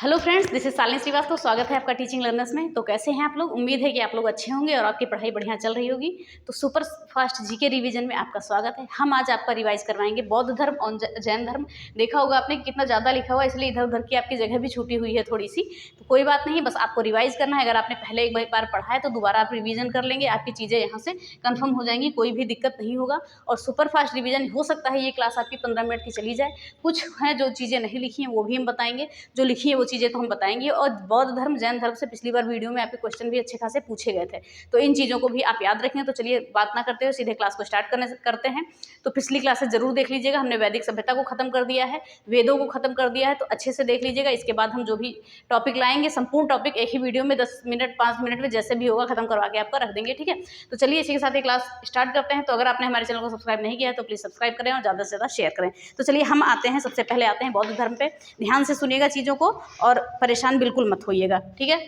Hello friends, this is Shalini Srivastava. स्वागत है आपका टीचिंग लर्नर्स में। तो कैसे हैं आप लोग? उम्मीद है कि आप लोग अच्छे होंगे और आपकी पढ़ाई बढ़िया चल रही होगी। तो सुपर फास्ट जीके रिवीजन में आपका स्वागत है। हम आज आपका रिवाइज करवाएंगे बौद्ध धर्म और जैन धर्म। देखा होगा आपने कितना ज़्यादा लिखा हुआ है, इसलिए इधर उधर की आपकी जगह भी छूटी हुई है थोड़ी सी। तो कोई बात नहीं, बस आपको रिवाइज करना है। अगर आपने पहले एक बार पढ़ा है तो दोबारा आप रिवीजन कर लेंगे, आपकी चीज़ें यहाँ से कन्फर्म हो जाएंगी, कोई भी दिक्कत नहीं होगा। और सुपर फास्ट रिवीजन हो सकता है ये क्लास आपकी 15 मिनट की चली जाए। कुछ हैं जो चीज़ें नहीं लिखी हैं वो भी हम बताएंगे, जो लिखी है वो चीज़ें तो हम बताएंगे। और बौद्ध धर्म जैन धर्म से पिछली बार वीडियो में आपके क्वेश्चन भी अच्छे खासे पूछे गए थे, तो इन चीज़ों को भी आप याद रखें। तो चलिए बात ना करते हुए सीधे क्लास को स्टार्ट करते हैं। तो पिछली क्लासेस जरूर देख लीजिएगा। हमने वैदिक सभ्यता को खत्म कर दिया है, वेदों को खत्म कर दिया है, तो अच्छे से देख लीजिएगा। इसके बाद हम जो भी टॉपिक लाएंगे संपूर्ण टॉपिक एक ही वीडियो में 10 मिनट 5 मिनट में जैसे भी होगा खत्म करवा के आपका रख देंगे, ठीक है। तो चलिए इसी के साथ ये क्लास स्टार्ट करते हैं। तो अगर आपने हमारे चैनल को सब्सक्राइब नहीं किया है तो प्लीज़ सब्सक्राइब करें और ज़्यादा से ज़्यादा शेयर करें। तो चलिए हम आते हैं, सबसे पहले आते हैं बौद्ध धर्म पे। ध्यान से सुनिएगा चीज़ों को और परेशान बिल्कुल मत होइएगा, ठीक है।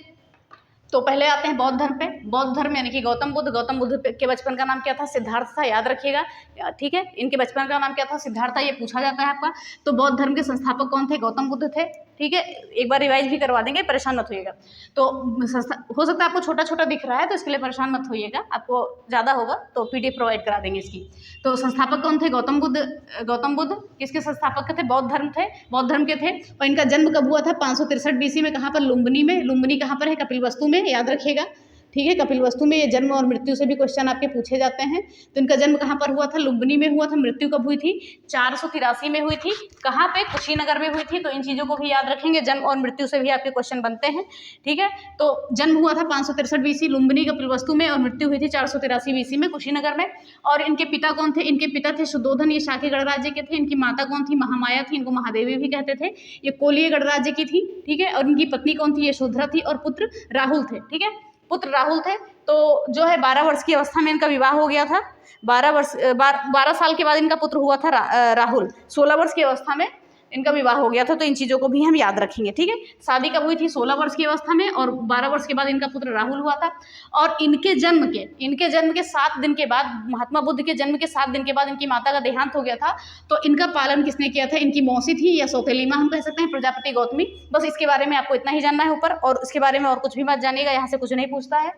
तो पहले आते हैं बौद्ध धर्म पे। बौद्ध धर्म यानी कि गौतम बुद्ध के बचपन का नाम क्या था? सिद्धार्थ था, याद रखिएगा, ठीक है। इनके बचपन का नाम क्या था? सिद्धार्थ था, ये पूछा जाता है आपका। तो बौद्ध धर्म के संस्थापक कौन थे? गौतम बुद्ध थे, ठीक है। एक बार रिवाइज भी करवा देंगे, परेशान मत होइएगा। तो हो सकता है आपको छोटा छोटा दिख रहा है तो इसके लिए परेशान मत होइएगा, आपको ज़्यादा होगा तो PDF प्रोवाइड करा देंगे इसकी। तो संस्थापक कौन थे? गौतम बुद्ध किसके संस्थापक थे? बौद्ध धर्म थे, बौद्ध धर्म के थे। और इनका जन्म कब हुआ था? 563 BC में। कहाँ पर? लुम्बिनी में। लुम्बिनी कहाँ पर है? कपिलवस्तु में, याद रखिएगा, ठीक है। कपिलवस्तु में ये जन्म और मृत्यु से भी क्वेश्चन आपके पूछे जाते हैं। तो इनका जन्म कहाँ पर हुआ था? लुम्बिनी में हुआ था। मृत्यु कब हुई थी? 483 में हुई थी। कहाँ पे? कुशीनगर में हुई थी। तो इन चीज़ों को भी याद रखेंगे, जन्म और मृत्यु से भी आपके क्वेश्चन बनते हैं, ठीक है। तो जन्म हुआ था 563 BC लुम्बिनी कपिलवस्तु में और मृत्यु हुई थी 483 BC में कुशीनगर में। और इनके पिता कौन थे? इनके पिता थे शुद्धोधन, ये शाक्य गणराज्य के थे। इनकी माता कौन थी? महामाया थी, इनको महादेवी भी कहते थे, ये कोलीय गणराज्य की थी, ठीक है। और इनकी पत्नी कौन थी? यशोधरा थी। और पुत्र राहुल थे, ठीक है, पुत्र राहुल थे। तो जो है 12 वर्ष की अवस्था में इनका विवाह हो गया था। 12 साल के बाद इनका पुत्र हुआ था राहुल। 16 वर्ष की अवस्था में इनका विवाह हो गया था। तो इन चीज़ों को भी हम याद रखेंगे, ठीक है। शादी कब हुई थी? 16 वर्ष की अवस्था में, और 12 वर्ष के बाद इनका पुत्र राहुल हुआ था। और इनके जन्म के 7 दिन के बाद, महात्मा बुद्ध के जन्म के 7 दिन के बाद इनकी माता का देहांत हो गया था। तो इनका पालन किसने किया था? इनकी मौसी थी, या सौतेली माँ हम कह सकते हैं, प्रजापति गौतमी। बस इसके बारे में आपको इतना ही जानना है ऊपर, और इसके बारे में और कुछ भी मत जानिएगा, यहाँ से कुछ नहीं पूछता है,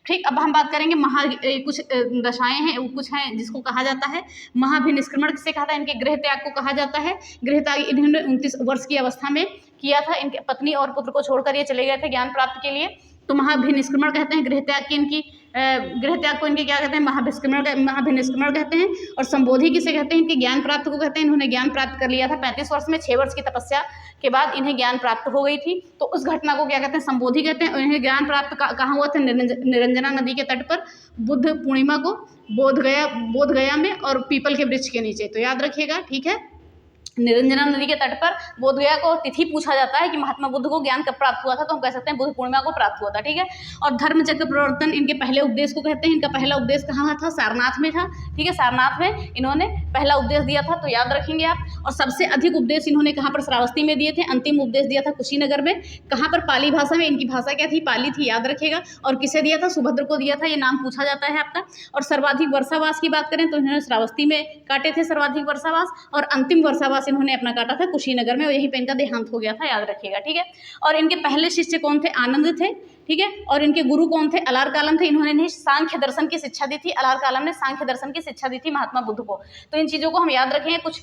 ठीक। अब हम बात करेंगे कुछ दशाएं हैं, कुछ हैं जिसको कहा जाता है महाभिनिष्क्रमण। किसे कहा था? इनके गृह त्याग को कहा जाता है। गृह त्याग इन्होंने 29 वर्ष की अवस्था में किया था। इनके पत्नी और पुत्र को छोड़कर ये चले गए थे ज्ञान प्राप्त के लिए, तो महाभिनिष्क्रमण कहते हैं। गृह त्याग की इनकी गृह त्याग को इनके क्या कहते हैं? महाभिनिष्क्रमण कहते हैं। और संबोधि किसे कहते हैं? इनके ज्ञान प्राप्त को कहते हैं। इन्होंने ज्ञान प्राप्त कर लिया था 35 वर्ष में। 6 वर्ष की तपस्या के बाद इन्हें ज्ञान प्राप्त हो गई थी, तो उस घटना को क्या कहते हैं? संबोधि कहते हैं। और इन्हें ज्ञान प्राप्त कहाँ हुआ था? निरंजना नदी के तट पर बुद्ध पूर्णिमा को, बोध गया में, और पीपल के वृक्ष के नीचे। तो याद रखिएगा, ठीक है। निरंजना नदी के तट पर बोध गया को तिथि पूछा जाता है कि महात्मा बुद्ध को ज्ञान कब प्राप्त हुआ था, तो हम कह सकते हैं बुद्ध पूर्णिमा को प्राप्त हुआ था, ठीक है। और धर्म चक्र प्रवर्तन इनके पहले उपदेश को कहते हैं। इनका पहला उपदेश कहाँ था? सारनाथ में था, ठीक है। सारनाथ में इन्होंने पहला उपदेश दिया था, तो याद रखेंगे आप। और सबसे अधिक उपदेश इन्होंने कहाँ पर? श्रावस्ती में दिए थे। अंतिम उपदेश दिया था कुशीनगर में। कहाँ पर? पाली भाषा में। इनकी भाषा क्या थी? पाली थी, याद रखिएगा। और किसे दिया था? सुभद्र को दिया था, ये नाम पूछा जाता है आपका। और सर्वाधिक वर्षावास की बात करें तो इन्होंने श्रावस्ती में काटे थे सर्वाधिक वर्षावास, और अंतिम वर्षावास इन्होंने अपना काटा था कुशीनगर में, और यहीं पे इनका देहांत हो गया था, याद रखिएगा, ठीक है। और इनके पहले शिष्य कौन थे? आनंद थे, ठीक है। और इनके गुरु कौन थे? अलार कालम थे। इन्होंने इन्हें सांख्य दर्शन की शिक्षा दी थी। अलार कालम ने सांख्य दर्शन की शिक्षा दी थी महात्मा बुद्ध को। तो इन चीज़ों को हम याद रखेंगे। कुछ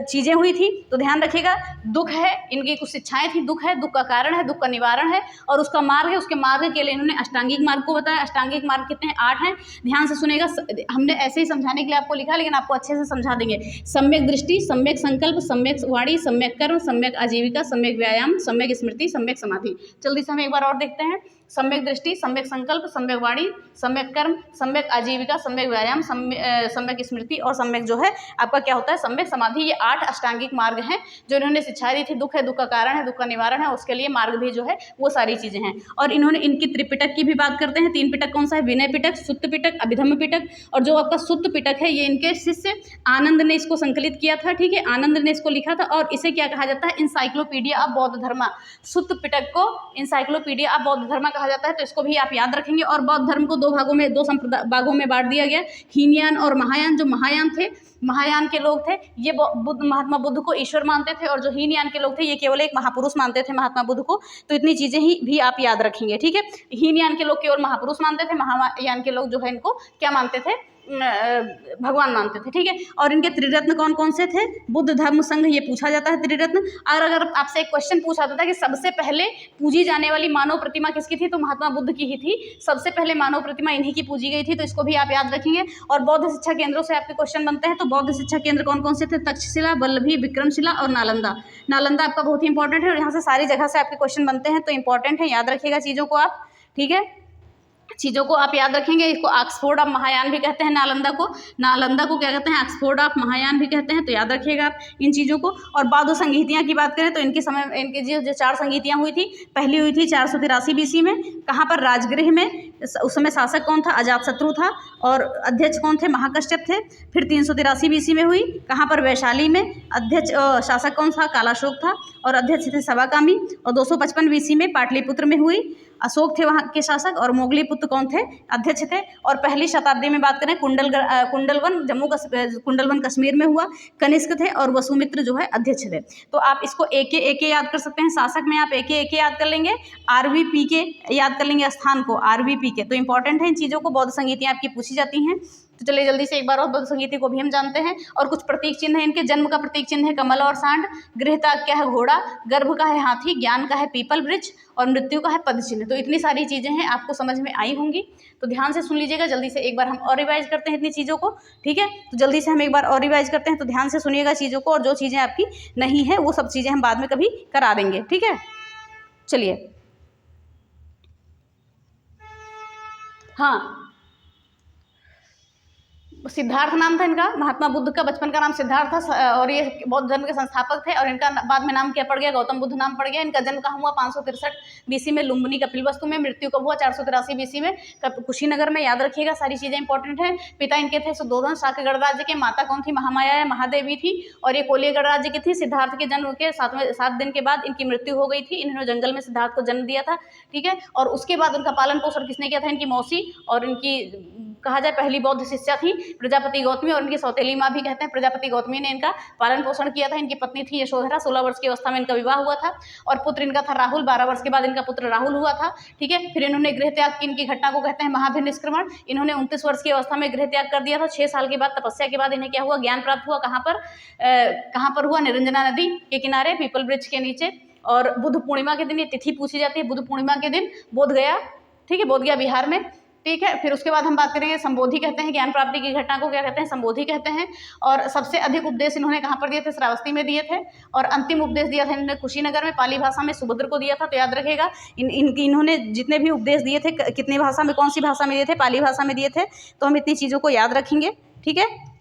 चीज़ें हुई थी तो ध्यान रखिएगा। दुख है, इनकी कुछ शिक्षाएं थी। दुख है, दुख का कारण है, दुख का निवारण है, और उसका मार्ग है। उसके मार्ग के लिए इन्होंने अष्टांगिक मार्ग को बताया। अष्टांगिक मार्ग कितने हैं? 8 हैं। ध्यान से सुनेगा, हमने ऐसे ही समझाने के लिए आपको लिखा, लेकिन आपको अच्छे से समझा देंगे। सम्यक दृष्टि, सम्यक संकल्प, सम्यक वाणी, सम्यक कर्म, सम्यक आजीविका, सम्यक व्यायाम, सम्यक स्मृति, सम्यक समाधि। जल्दी से हम एक बार और देखते हैं। सम्यक दृष्टि, सम्यक संकल्प, सम्यक वाणी, सम्यक कर्म, सम्यक आजीविका, सम्यक व्यायाम, सम्यक स्मृति, और सम्यक जो है आपका क्या होता है? सम्यक समाधि। ये 8 अष्टांगिक मार्ग हैं जो इन्होंने शिक्षा दी थी। दुख है, दुख का कारण है, दुख का निवारण है, उसके लिए मार्ग भी जो है वो सारी चीजें हैं। और इन्होंने इनकी त्रिपिटक की भी बात करते हैं। 3 पिटक कौन सा है? विनय पिटक, सुत्त पिटक, अभिधम्म पिटक। और जो आपका सुत्त पिटक है ये इनके शिष्य आनंद ने इसको संकलित किया था, ठीक है। आनंद ने इसको लिखा था, और इसे क्या कहा जाता है? इंसाइक्लोपीडिया ऑफ बौद्ध धर्म। सुत्त पिटक को इंसाइक्लोपीडिया ऑफ बौद्ध धर्म कहा कहा जाता है, तो इसको भी आप याद रखेंगे। और बौद्ध धर्म को दो भागों में बांट दिया गया, हीनयान और महायान। जो महायान थे, महायान के लोग थे, ये महात्मा बुद्ध को ईश्वर मानते थे, और जो हीनयान के लोग थे ये केवल एक महापुरुष मानते थे महात्मा बुद्ध को। तो इतनी चीजें ही भी आप याद रखेंगे, ठीक है। हीनयान के लोग केवल महापुरुष मानते थे, महायान के लोग जो है इनको क्या मानते थे, भगवान मानते थे, ठीक है। और इनके त्रिरत्न कौन कौन से थे, बुद्ध धर्म संघ, ये पूछा जाता है त्रिरत्न। और अगर आपसे एक क्वेश्चन पूछा जाता है कि सबसे पहले पूजी जाने वाली मानव प्रतिमा किसकी थी, तो महात्मा बुद्ध की ही थी। सबसे पहले मानव प्रतिमा इन्हीं की पूजी गई थी, तो इसको भी आप याद रखेंगे। और बौद्ध शिक्षा केंद्रों से आपके क्वेश्चन बनते हैं, तो बौद्ध शिक्षा केंद्र कौन कौन से थे, तक्षशिला, वल्लभी, विक्रमशिला और नालंदा। नालंदा आपका बहुत ही इंपॉर्टेंट है, और यहाँ से सारी जगह से आपके क्वेश्चन बनते हैं, तो इंपॉर्टेंट है, याद रखिएगा चीज़ों को आप, ठीक है। चीज़ों को आप याद रखेंगे। इसको ऑक्सफोर्ड ऑफ महायान भी कहते हैं, नालंदा को क्या कहते हैं, ऑक्सफोर्ड ऑफ महायान भी कहते हैं, तो याद रखिएगा आप इन चीज़ों को। और बौद्ध संगीतियाँ की बात करें तो इनके जो 4 संगीतियाँ हुई थी, पहली हुई थी 483 BC में, कहाँ पर, राजगृह में। उस समय शासक कौन था, अजातशत्रु था, और अध्यक्ष कौन थे, महाकश्यप थे। फिर 383 BC में हुई, कहाँ पर, वैशाली में। अध्यक्ष शासक कौन था, कालाशोक था, और अध्यक्ष थे सवाकामी। और 255 BC में पाटलिपुत्र में हुई, अशोक थे वहाँ के शासक, और मोगली पुत्र कौन थे, अध्यक्ष थे। और पहली शताब्दी में बात करें, कुंडलवन कश्मीर में हुआ, कनिष्क थे, और वसुमित्र जो है अध्यक्ष थे। तो आप इसको एक याद कर सकते हैं। शासक में आप एक याद कर लेंगे, RVP के याद कर लेंगे, स्थान को RVP के। तो इंपॉर्टेंट है इन चीज़ों को, बौद्ध संगीतियाँ आपकी पूछी जाती हैं। तो चलिए जल्दी से एक बार और बौद्ध संगीति को भी हम जानते हैं। और कुछ प्रतीक चिन्ह है इनके। जन्म का प्रतीक चिन्ह है कमल और सांड, गृहता क्या है, घोड़ा, गर्भ का है हाथी, ज्ञान का है पीपल वृक्ष, और मृत्यु का है पद चिन्ह। तो इतनी सारी चीज़ें हैं, आपको समझ में आई होंगी, तो ध्यान से सुन लीजिएगा। जल्दी से एक बार हम और रिवाइज करते हैं इतनी चीज़ों को, ठीक है। तो जल्दी से हम एक बार और रिवाइज करते हैं, तो ध्यान से सुनिएगा चीज़ों को, और जो चीज़ें आपकी नहीं है वो सब चीज़ें हम बाद में कभी करा देंगे, ठीक है। चलिए, हाँ, सिद्धार्थ नाम था इनका, महात्मा बुद्ध का बचपन का नाम सिद्धार्थ था, और ये बौद्ध धर्म के संस्थापक थे। और इनका बाद में नाम क्या पड़ गया, गौतम बुद्ध नाम पड़ गया। इनका जन्म कहाँ हुआ, 563 BC में लुम्बिनी कपिलवस्तु में। मृत्यु कब हुआ, 483 BC में कुशीनगर में। याद रखिएगा, सारी चीज़ें इंपॉर्टेंट है। पिता इनके थे सुद्धोधन, शाक्य गणराज्य के। माता कौन थी, महामाया या महादेवी थी, और ये कोलिय गणराज्य की थी। सिद्धार्थ के जन्म के 7 दिन के बाद इनकी मृत्यु हो गई थी। इन्होंने जंगल में सिद्धार्थ को जन्म दिया था, ठीक है। और उसके बाद उनका पालन पोषण किसने किया था, इनकी मौसी, और इनकी कहा जाए पहली बौद्ध शिष्या थी प्रजापति गौतमी, और इनकी सौतेली माँ भी कहते हैं। प्रजापति गौतमी ने इनका पालन पोषण किया था। इनकी पत्नी थी यशोधरा, 16 वर्ष की अवस्था में इनका विवाह हुआ था। और पुत्र इनका था राहुल, 12 वर्ष के बाद इनका पुत्र राहुल हुआ था, ठीक है। फिर इन्होंने गृह त्याग की, इनकी घटना को कहते हैं महाभिनिष्क्रमण। इन्होंने 29 वर्ष की अवस्था में गृह त्याग कर दिया था। 6 साल के बाद तपस्या के बाद इन्हें क्या हुआ, ज्ञान प्राप्त हुआ। कहाँ पर हुआ, निरंजना नदी के किनारे, पीपल वृक्ष के नीचे। और बुद्ध पूर्णिमा के दिन ये तिथि पूछी जाती है, बुद्ध पूर्णिमा के दिन बोध गया, ठीक है, बोध गया बिहार में, ठीक है। फिर उसके बाद हम बात करेंगे, संबोधि कहते हैं, ज्ञान प्राप्ति की घटना को क्या कहते हैं, संबोधि कहते हैं। और सबसे अधिक उपदेश इन्होंने कहाँ पर दिए थे, श्रावस्ती में दिए थे। और अंतिम उपदेश दिया था इन्होंने कुशीनगर में, पाली भाषा में सुभद्र को दिया था। तो याद रखेगा, इन्होंने जितने भी उपदेश दिए थे, कितनी भाषा में, कौन सी भाषा में दिए थे, पाली भाषा में दिए थे। तो हम इतनी चीज़ों को याद रखेंगे, ठीक है।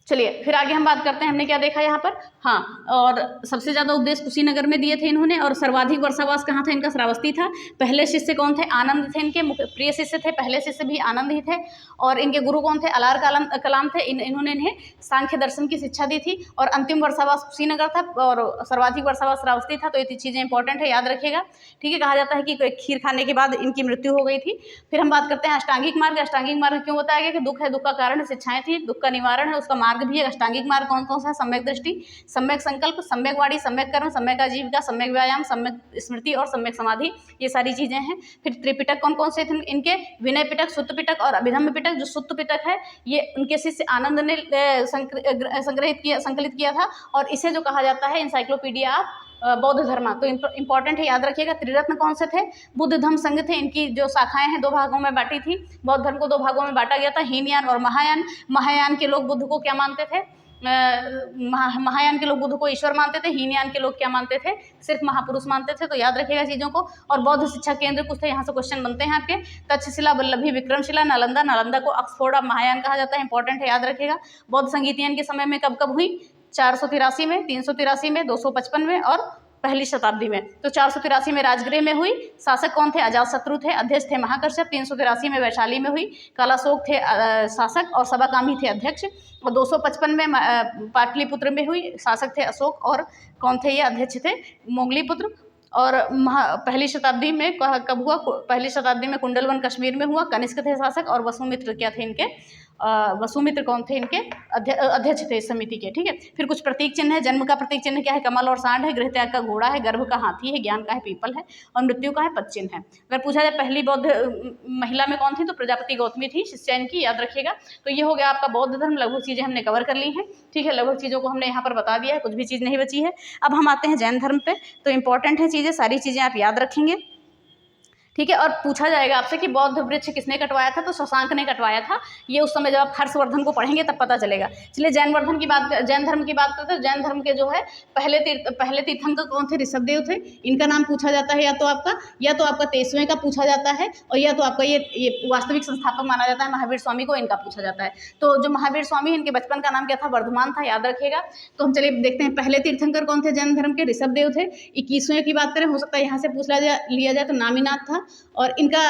चलिए फिर आगे हम बात करते हैं, हमने क्या देखा यहाँ पर, हाँ। और सबसे ज़्यादा उपदेश कुशीनगर में दिए थे इन्होंने। और सर्वाधिक वर्षावास कहाँ था, इनका श्रावस्ती था। पहले शिष्य कौन थे, आनंद थे, इनके प्रिय शिष्य थे। पहले शिष्य भी आनंद ही थे। और इनके गुरु कौन थे, अलार कलाम थे। इन्होंने इन्हें सांख्य दर्शन की शिक्षा दी थी। और अंतिम वर्षावास कुशीनगर था, और सर्वाधिक वर्षावास श्रावस्ती था। तो ये चीज़ें इंपॉर्टेंट है, याद रखिएगा, ठीक है। कहा जाता है कि खीर खाने के बाद इनकी मृत्यु हो गई थी। फिर हम बात करते हैं अष्टांगिक मार्ग। अष्टांगिक मार्ग क्यों बताया गया, कि दुख है, दुख का कारण है, शिक्षाएं थी, दुख का निवारण है, उसका मार्ग भी है। अष्टांगिक मार्ग कौन कौन सा है, सम्यक दृष्टि, सम्यक संकल्प, सम्यक वाणी, सम्यक कर्म, सम्यक आजीविका, सम्यक व्यायाम, सम्यक स्मृति और सम्यक समाधि, ये सारी चीजें हैं। फिर त्रिपिटक कौन कौन से थे इनके, विनय पिटक, सुत्त पिटक और अभिधम्म पिटक। जो सुत्त पिटक है ये उनके शिष्य आनंद ने संकलित किया था, और इसे जो कहा जाता है इंसाइक्लोपीडिया बौद्ध धर्म। तो इंपॉर्टेंट है, याद रखिएगा। त्रिरत्न कौन से थे, बुद्ध धम्म संघ थे। इनकी जो शाखाएं हैं 2 भागों में बांटी थी। बौद्ध धर्म को 2 भागों में बांटा गया था, हीनयान और महायान। महायान के लोग बुद्ध को क्या मानते थे, महायान के लोग बुद्ध को ईश्वर मानते थे। हीनयान के लोग क्या मानते थे, सिर्फ महापुरुष मानते थे। तो याद रखिएगा चीज़ों को। और बौद्ध शिक्षा केंद्र कुछ थे, यहाँ से क्वेश्चन बनते हैं आपके, तक्षशिला, वल्लभी, विक्रमशिला, नालंदा। नालंदा को ऑक्सफोर्ड ऑफ महायान कहा जाता है, इंपॉर्टेंट है, याद रखिएगा। बौद्ध संगीतियान के समय में कब कब हुई, 483 में, 383 में, 255 में और पहली शताब्दी में। तो 483 में राजगृह में हुई। शासक कौन थे, अजातशत्रु थे। अध्यक्ष थे महाकश्यप। 383 में वैशाली में हुई। कालाशोक थे शासक, और सवाकामी थे अध्यक्ष। और 255 में पाटलिपुत्र में हुई। शासक थे अशोक, और कौन थे ये, अध्यक्ष थे मोगली पुत्र। और पहली शताब्दी में कब हुआ? पहली शताब्दी में कुंडलवन कश्मीर में हुआ। कनिष्क थे शासक और वसुमित्र क्या थे इनके? वसुमित्र कौन थे इनके? अध्यक्ष थे इस समिति के, ठीक है। फिर कुछ प्रतीक चिन्ह है। जन्म का प्रतीक चिन्ह क्या है? कमल और सांड है। गृह त्याग का घोड़ा है। गर्भ का हाथी है। ज्ञान का है पीपल है। और मृत्यु का है पदचिन्ह है। अगर पूछा जाए पहली बौद्ध महिला में कौन थी, तो प्रजापति गौतमी थी, शिष्या इनकी, याद रखिएगा। तो ये हो गया आपका बौद्ध धर्म। लगभग चीज़ें हमने कवर कर ली हैं, ठीक है। लगभग चीज़ों को हमने यहाँ पर बता दिया है, कुछ भी चीज़ नहीं बची है। अब हम आते हैं जैन धर्म पे। तो इंपॉर्टेंट है चीज़ें, सारी चीज़ें आप याद रखेंगे, ठीक है। और पूछा जाएगा आपसे कि बौद्ध वृक्ष किसने कटवाया था, तो शशांक ने कटवाया था। ये उस समय जब आप हर्षवर्धन को पढ़ेंगे तब पता चलेगा। चलिए जैन धर्म की बात करते हैं। जैन धर्म के जो है पहले तीर्थंकर कौन थे? ऋषभदेव थे। इनका नाम पूछा जाता है या तो आपका 23वें का पूछा जाता है, और या तो आपका ये वास्तविक संस्थापक माना जाता है महावीर स्वामी को, इनका पूछा जाता है। तो जो महावीर स्वामी, इनके बचपन का नाम क्या था? वर्धमान था, याद रखिएगा। तो हम चलिए देखते हैं पहले तीर्थंकर कौन थे जैन धर्म के? ऋषभदेव थे। 21वें की बात करें, हो सकता है यहाँ से पूछ लिया जाए तो नामीनाथ था, और इनका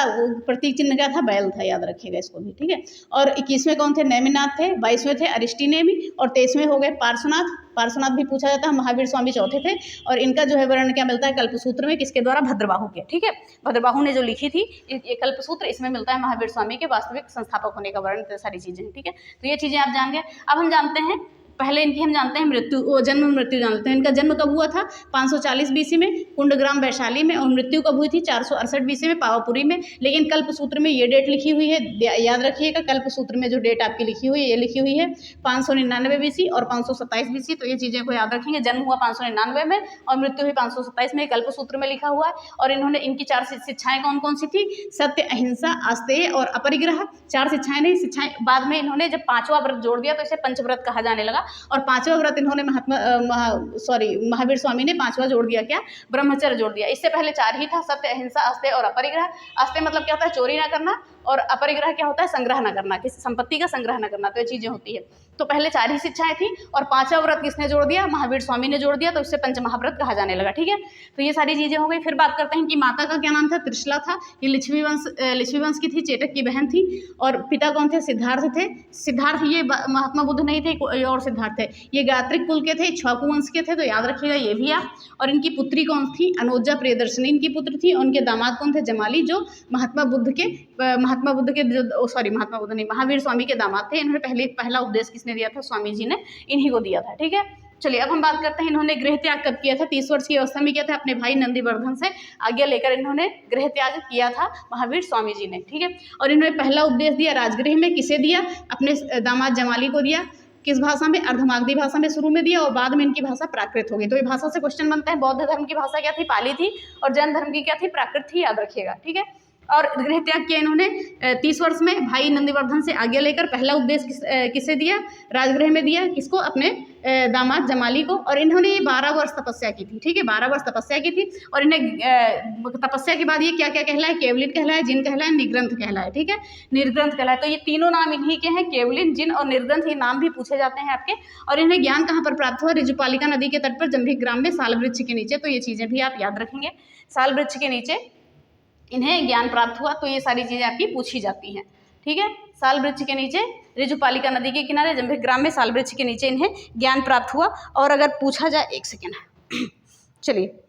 प्रतीक चिन्ह क्या था? बैल था, याद रखिएगा इसको भी, ठीक है। और 21वें कौन थे? नेमिनाथ थे। 22वें थे अरिष्टिनेमि, और 23वें हो गए पार्श्वनाथ भी पूछा जाता है। महावीर स्वामी चौथे थे, और इनका जो है वर्णन क्या मिलता है कल्पसूत्र में? किसके द्वारा? भद्रबाहु के, ठीक है। भद्रबाहु ने जो लिखी थी ये कल्पसूत्र, इसमें मिलता है महावीर स्वामी के वास्तविक संस्थापक होने का वर्णन, सारी चीजें, ठीक है। तो ये चीजें आप जान गए। अब हम जानते हैं पहले इनकी, हम जानते हैं जन्म मृत्यु जानते हैं। इनका जन्म कब हुआ था? 540 बीसी में कुंडग्राम वैशाली में, और मृत्यु कब हुई थी? 468 बीसी में पावापुरी में। लेकिन कल्पसूत्र में ये डेट लिखी हुई है, याद रखिएगा। कल्पसूत्र में जो डेट आपकी लिखी हुई है, ये लिखी हुई है 599 बीसी और 527 बीसी। तो ये चीज़ें को याद रखेंगे। जन्म हुआ 599 में और मृत्यु हुई 527 में, कल्पसूत्र में लिखा हुआ है। और इन्होंने, इनकी 4 शिक्षाएं कौन कौन सी थी? सत्य, अहिंसा, आस्तेय और अपरिग्रह। 4 शिक्षाएं नहीं, शिक्षाएं बाद में इन्होंने जब 5वां व्रत जोड़ दिया तो इसे पंचव्रत कहा जाने लगा। और 5वां व्रत इन्होंने महावीर स्वामी ने 5वां जोड़ दिया, क्या? ब्रह्मचर्य जोड़ दिया। इससे पहले 4 ही था, सत्य, अहिंसा, आस्तेय और अपरिग्रह। आस्तेय मतलब क्या होता है? चोरी ना करना। और अपरिग्रह क्या होता है? संग्रह ना करना, किसी संपत्ति का संग्रह ना करना। तो ये चीजें होती है। तो पहले 4 ही शिक्षाएं थी, और 5वां व्रत किसने जोड़ दिया? महावीर स्वामी ने जोड़ दिया, तो इससे पंचमहाव्रत कहा जाने लगा, ठीक है। तो ये सारी चीजें हो गई। फिर बात करते हैं कि माता का क्या नाम था? त्रिशला था। ये लिच्छवी वंश की थी, चेटक की बहन थी। और पिता कौन थे? सिद्धार्थ थे। सिद्धार्थ ये महात्मा बुद्ध नहीं थे, कोई और सिद्धार्थ थे। ये गायत्रिक कुल के थे, इक्ष्वाकु वंश के थे, तो याद रखिएगा ये भी आप। और इनकी पुत्री कौन थी? अनोजा प्रियदर्शनी इनकी पुत्र थी। उनके दामाद कौन थे? जमाली, जो महावीर स्वामी के दामाद थे। इन्होंने पहला उपदेश किसने दिया था? स्वामी जी ने इन्हीं को दिया था, ठीक है। चलिए अब हम बात करते हैं इन्होंने गृह त्याग कब किया था? 30 वर्ष की अवस्था में किया था। अपने भाई नंदीवर्धन से आज्ञा लेकर इन्होंने गृह त्याग किया था महावीर स्वामी जी ने, ठीक है। और इन्होंने पहला उपदेश दिया राजगृह में, किसे दिया? अपने दामाद जमाली को दिया। किस भाषा में? अर्धमागधी भाषा में शुरू में दिया, और बाद में इनकी भाषा प्राकृत हो गई। तो ये भाषा से क्वेश्चन बनता है। बौद्ध धर्म की भाषा क्या थी? पाली थी। और जैन धर्म की क्या थी? प्राकृत थी, याद रखिएगा, ठीक है। और गृह त्याग किया इन्होंने 30 वर्ष में भाई नंदीवर्धन से आज्ञा लेकर। पहला उपदेश किसे दिया? राजगृह में दिया। किसको? अपने दामाद जमाली को। और इन्होंने ये 12 वर्ष तपस्या की थी, ठीक है। 12 वर्ष तपस्या की थी। और इन्हें तपस्या के बाद ये क्या क्या कहलाए? केवलिन कहलाए, जिन कहलाए, निर्ग्रंथ कहलाए, ठीक है। निर्ग्रंथ कहलाए। तो ये तीनों नाम इन्हीं के हैं, केवलिन, जिन और निर्ग्रंथ। ये नाम भी पूछे जाते हैं आपके। और इन्हें ज्ञान कहाँ पर प्राप्त हुआ? ऋजुपालिका नदी के तट पर जम्भिक ग्राम में साल वृक्ष के नीचे। तो ये चीज़ें भी आप याद रखेंगे। साल वृक्ष के नीचे इन्हें ज्ञान प्राप्त हुआ। तो ये सारी चीज़ें आपकी पूछी जाती हैं, ठीक है। साल वृक्ष के नीचे, ऋजुपालिका नदी के किनारे, जम्भिक ग्राम में साल वृक्ष के नीचे इन्हें ज्ञान प्राप्त हुआ। और अगर पूछा जाए, एक सेकेंड, चलिए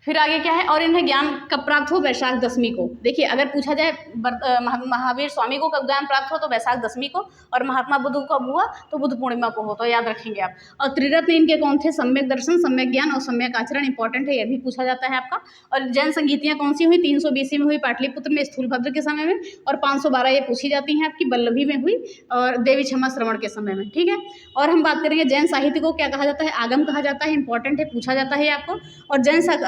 फिर आगे क्या है? और इन्हें ज्ञान कब प्राप्त हो? वैशाख दशमी को। देखिए अगर पूछा जाए महावीर स्वामी को कब ज्ञान प्राप्त हो, तो वैशाख दशमी को। और महात्मा बुद्ध को कब हुआ? तो बुद्ध पूर्णिमा को हो। तो याद रखेंगे आप। और त्रिरत्न इनके कौन थे? सम्यक दर्शन, सम्यक ज्ञान और सम्यक आचरण। इंपॉर्टेंट है, यह भी पूछा जाता है आपका। और जैन संगीतियाँ कौन सी हुई? 300 बीसी में हुई पाटलिपुत्र में स्थूलभद्र के समय में। और 512 ये पूछी जाती हैं आपकी वल्लभी में हुई, और देवी क्षमा श्रवण के समय में, ठीक है। और हम बात करेंगे जैन साहित्य को क्या कहा जाता है? आगम कहा जाता है। इंपॉर्टेंट है, पूछा जाता है आपको। और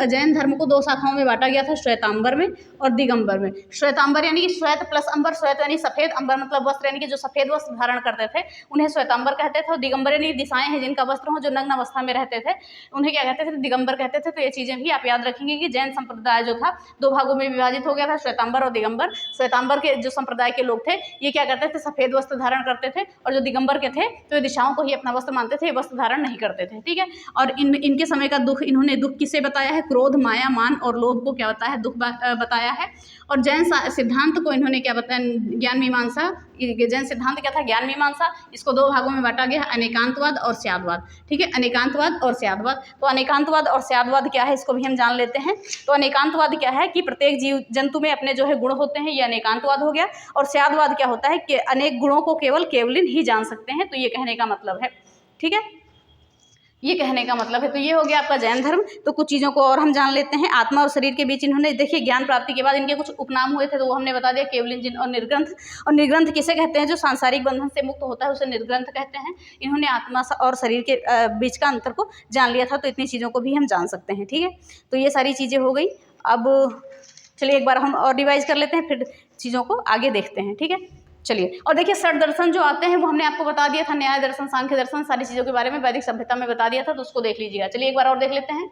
जैन धर्म को 2 शाखाओं में बांटा गया था, श्वेतांबर में और दिगंबर में। श्वेतांबर यानी कि श्वेत प्लस अंबर। श्वेत यानी सफेद, अंबर मतलब वस्त्र, यानी कि जो सफेद वस्त्र धारण करते थे उन्हें श्वेतांबर कहते थे। और दिगंबर यानी दिशाएं हैं जिनका वस्त्र हो, जो नग्न अवस्था में रहते थे, उन्हें क्या कहते थे? दिगंबर कहते थे। तो ये चीजें भी आप याद रखेंगे कि जैन संप्रदाय जो था 2 भागों में विभाजित हो गया था, श्वेतांबर और दिगंबर। श्वेतांबर के जो संप्रदाय के लोग थे ये क्या करते थे? सफेद वस्त्र धारण करते थे। और जो दिगंबर के थे तो ये दिशाओं को ही अपना वस्त्र मानते थे, वस्त्र धारण नहीं करते थे, ठीक है। और इनके समय का दुख, इन्होंने दुख किसे बताया है? क्रोध, माया, मान और लोभ को क्या बताया है, दुख बताया है। और जैन सिद्धांत को इन्होंने क्या बताया, ज्ञान मीमांसा, जैन सिद्धांत क्या था, ज्ञान मीमांसा। इसको दो भागों में बांटा गया, अनेकांतवाद और स्यादवाद। ठीक है, अनेकांतवाद और स्यादवाद। तो अनेकांतवाद और स्यादवाद क्या है, इसको भी हम जान लेते हैं। तो अनेकांतवाद क्या है कि प्रत्येक जीव जंतु में अपने जो है गुण होते हैं, ये अनेकांतवाद हो गया। और स्यादवाद क्या होता है कि अनेक गुणों को केवल केवलिन ही जान सकते हैं। तो ये कहने का मतलब है, ठीक है, ये कहने का मतलब है। तो ये हो गया आपका जैन धर्म। तो कुछ चीज़ों को और हम जान लेते हैं। आत्मा और शरीर के बीच इन्होंने, देखिए, ज्ञान प्राप्ति के बाद इनके कुछ उपनाम हुए थे, तो वो हमने बता दिया, केवलिन, जिन और निर्ग्रंथ। और निर्ग्रंथ किसे कहते हैं, जो सांसारिक बंधन से मुक्त होता है, उसे निर्ग्रंथ कहते हैं। इन्होंने आत्मा और शरीर के बीच का अंतर को जान लिया था। तो इतनी चीज़ों को भी हम जान सकते हैं, ठीक है। तो ये सारी चीज़ें हो गई। अब चलिए एक बार हम और रिवाइज कर लेते हैं, फिर चीज़ों को आगे देखते हैं, ठीक है। चलिए, और देखिए षट दर्शन जो आते हैं वो हमने आपको बता दिया था, न्याय दर्शन, सांख्य दर्शन, सारी चीज़ों के बारे में वैदिक सभ्यता में बता दिया था, तो उसको देख लीजिएगा। चलिए एक बार और देख लेते हैं।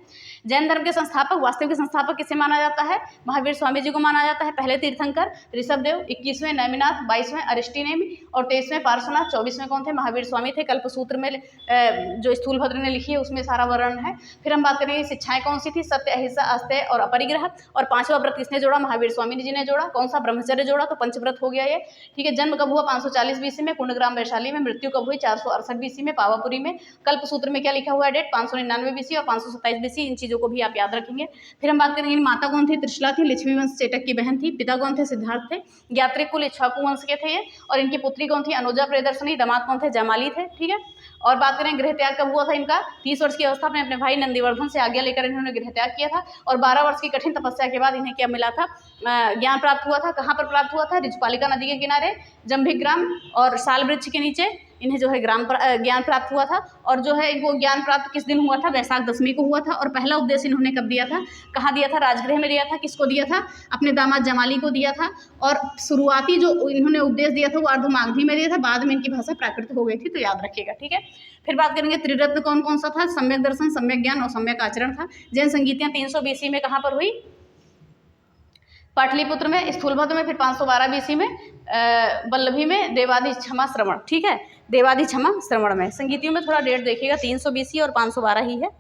जैन धर्म के संस्थापक, वास्तविक संस्थापक किसे माना जाता है, महावीर स्वामी जी को माना जाता है। पहले तीर्थंकर ऋषभदेव, 21वें नैमिनाथ, 22वें अरिष्टिनेमि और 23वें पार्श्वनाथ, 24वें कौन थे, महावीर स्वामी थे। कल्पसूत्र में जो स्थूलभद्र ने लिखी है उसमें सारा वर्णन है। फिर हम बात करेंगे शिक्षाएं कौन सी थी, सत्य, अहिंसा, आस्तेय और अपरिग्रह। और पांचवा व्रत किसने जोड़ा, महावीर स्वामी जी ने जोड़ा। कौन सा, ब्रह्मचर्य जोड़ा। तो पंचव्रत हो गया ये, ठीक है। जन्म कब हुआ, 540 बीसी में कुंडग्राम वैशाली में। मृत्यु कब हुई, 468 बीसी में पावापुरी में। कल्पसूत्र में क्या लिखा हुआ है डेट, 599 बीसी और 527 बीसी। इन चीज़ों को भी आप याद रखेंगे। फिर हम बात करेंगे माता कौन थी, त्रिशला थी, लिच्छवी वंश चेटक की बहन थी। पिता कौन थे, सिद्धार्थ थे, यात्रिक कुल इक्ष्वाकु वंश के थे ये। और इनकी पुत्री कौन थी, अनुजा प्रियदर्शनी। दामाद कौन थे, जमाली थे, ठीक है। और बात करें गृह त्याग कब हुआ था इनका, 30 वर्ष की अवस्था में अपने भाई नंदीवर्धन से आज्ञा लेकर इन्होंने गृह त्याग किया था। और 12 वर्ष की कठिन तपस्या के बाद इन्हें क्या मिला था, ज्ञान प्राप्त हुआ था। कहाँ पर प्राप्त हुआ था, ऋजुपालिका नदी के किनारे, जंभिग्राम और साल वृक्ष के नीचे इन्हें जो है ज्ञान प्राप्त हुआ था। और जो है इनको ज्ञान प्राप्त किस दिन हुआ था, वैशाख दशमी को हुआ था। और पहला उपदेश इन्होंने कब दिया था, कहाँ दिया था, राजगृह में दिया था। किसको दिया था, अपने दामाद जमाली को दिया था। और शुरुआती जो इन्होंने उपदेश दिया था वो अर्धमागधी में दिया था, बाद में इनकी भाषा प्राकृत हो गई थी, तो याद रखिएगा, ठीक है। फिर बात करेंगे त्रिरत्न कौन कौन सा था, सम्यक दर्शन, सम्यक ज्ञान और सम्यक आचरण था। जैन संगीतियाँ 300 बीसी में कहाँ पर हुई, पाटलिपुत्र में, स्थूलभद्र में, फिर 512 बीसी में वल्लभी में, देवादि क्षमा श्रवण, ठीक है, देवादि क्षमा श्रवण में। संगीतियों में थोड़ा डेट देखिएगा, 300 बीसी और 512 ही है।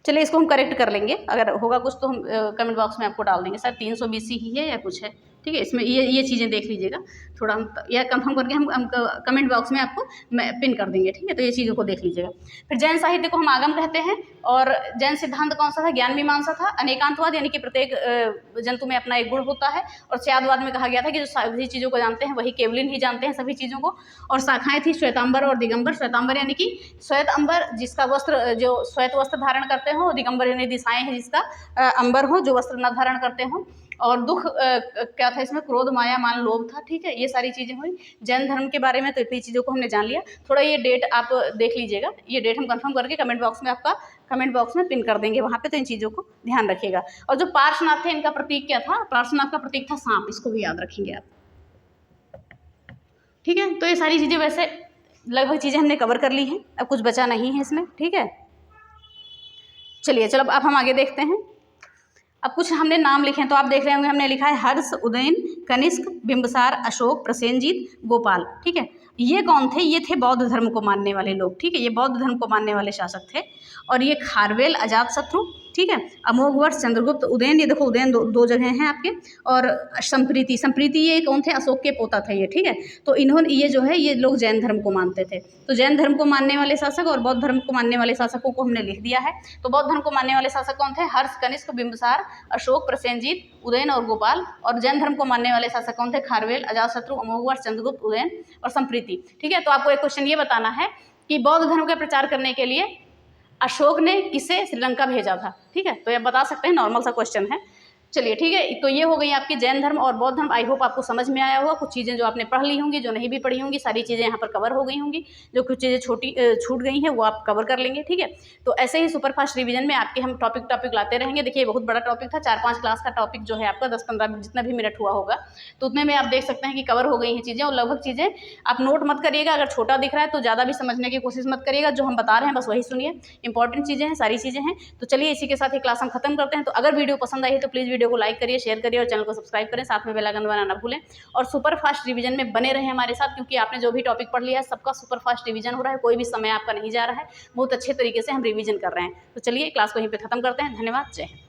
चलिए इसको हम करेक्ट कर लेंगे, अगर होगा कुछ तो हम कमेंट बॉक्स में आपको डाल देंगे, सर 300 बीसी ही है या कुछ है, ठीक है। इसमें ये चीज़ें देख लीजिएगा, थोड़ा हम यह कंफर्म करके हम कमेंट बॉक्स में आपको पिन कर देंगे, ठीक है। तो ये चीज़ों को देख लीजिएगा। फिर जैन साहित्य को हम आगम कहते हैं। और जैन सिद्धांत कौन सा था, ज्ञान मीमांसा था। अनेकांतवाद यानी कि प्रत्येक जंतु में अपना एक गुण होता है। और स्यादवाद में कहा गया था कि जो सभी चीज़ों को जानते हैं वही केवलिन ही जानते हैं सभी चीज़ों को। और शाखाएं थी श्वेतांबर और दिगंबर। श्वेतांबर यानी कि श्वेत अंबर, जिसका वस्त्र, जो श्वेत वस्त्र धारण करते हो। दिगंबर यानी दिशाएं हैं, जिसका अंबर हो, जो वस्त्र न धारण करते हो। और दुख क्या था इसमें, क्रोध, माया, मान, लोभ था, ठीक है। ये सारी चीज़ें हुई जैन धर्म के बारे में। तो इतनी चीज़ों को हमने जान लिया। थोड़ा ये डेट आप देख लीजिएगा, ये डेट हम कंफर्म करके कमेंट बॉक्स में पिन कर देंगे वहाँ पे, तो इन चीज़ों को ध्यान रखिएगा। और जो पार्श्वनाथ थे, इनका प्रतीक क्या था, पार्श्वनाथ का प्रतीक था सांप, इसको भी याद रखेंगे आप, ठीक है। तो ये सारी चीज़ें वैसे लगभग चीज़ें हमने कवर कर ली हैं, अब कुछ बचा नहीं है इसमें, ठीक है। चलिए चलो अब हम आगे देखते हैं। अब कुछ हमने नाम लिखे हैं, तो आप देख रहे होंगे हमने लिखा है हर्ष, उदयन, कनिष्क, बिंबसार, अशोक, प्रसेनजीत, गोपाल, ठीक है। ये कौन थे, ये थे बौद्ध धर्म को मानने वाले लोग, ठीक है। ये बौद्ध धर्म को मानने वाले शासक थे। और ये खारवेल, अजातशत्रु, ठीक है, अमोघवर्ष, चंद्रगुप्त, उदयन, ये देखो उदयन दो जगह हैं आपके। और संप्रीति ये कौन थे, अशोक के पोता थे ये, ठीक है। तो इन्होंने ये जो है ये लोग जैन धर्म को मानते थे। तो जैन धर्म को मानने वाले शासक और बौद्ध धर्म को मानने वाले शासकों को हमने लिख दिया है। तो बौद्ध धर्म को मानने वाले शासक कौन थे, हर्ष, कनिष्क, बिंबसार, अशोक, प्रसेनजीत, उदयन और गोपाल। और जैन धर्म को मानने वाले शासक कौन थे, खारवेल, अजातशत्रु, अमोघवर्ष, चंद्रगुप्त, उदयन और संप्रीति, ठीक है। तो आपको एक क्वेश्चन ये बताना है कि बौद्ध धर्म का प्रचार करने के लिए अशोक ने किसे श्रीलंका भेजा था, ठीक है। तो ये बता सकते हैं, नॉर्मल सा क्वेश्चन है। चलिए ठीक है, तो ये हो गई आपकी जैन धर्म और बौद्ध धर्म। आई होप आपको समझ में आया होगा। कुछ चीज़ें जो आपने पढ़ ली होंगी, जो नहीं भी पढ़ी होंगी, सारी चीज़ें यहाँ पर कवर हो गई होंगी। जो कुछ चीज़ें छूट गई हैं वो आप कवर कर लेंगे, ठीक है। तो ऐसे ही सुपरफास्ट रिवीजन में आपके हम टॉपिक लाते रहेंगे। देखिए बहुत बड़ा टॉपिक था, 4-5 क्लास का टॉपिक जो है आपका 10-15 जितना भी मिनट हुआ होगा, तो उतने में आप देख सकते हैं कि कवर हो गई हैं चीज़ें। और लगभग चीज़ें आप नोट मत करिएगा, अगर छोटा दिख रहा है तो ज़्यादा भी समझने की कोशिश मत करिएगा। जो हम बता रहे हैं बस वही सुनिए, इंपॉर्टेंट चीज़ें हैं, सारी चीज़ें हैं। तो चलिए इसी के साथ ये क्लास हम खत्म करते हैं। तो अगर वीडियो पसंद आई है तो प्लीज़ वीडियो को लाइक करिए, शेयर करिए और चैनल को सब्सक्राइब करें, साथ में बेल आइकन दबाना ना भूलें और सुपर फास्ट रिवीजन में बने रहें हमारे साथ, क्योंकि आपने जो भी टॉपिक पढ़ लिया है सबका सुपर फास्ट रिवीजन हो रहा है, कोई भी समय आपका नहीं जा रहा है, बहुत अच्छे तरीके से हम रिवीजन कर रहे हैं। तो चलिए क्लास को यहीं पे खत्म करते हैं। धन्यवाद, जय हिंद।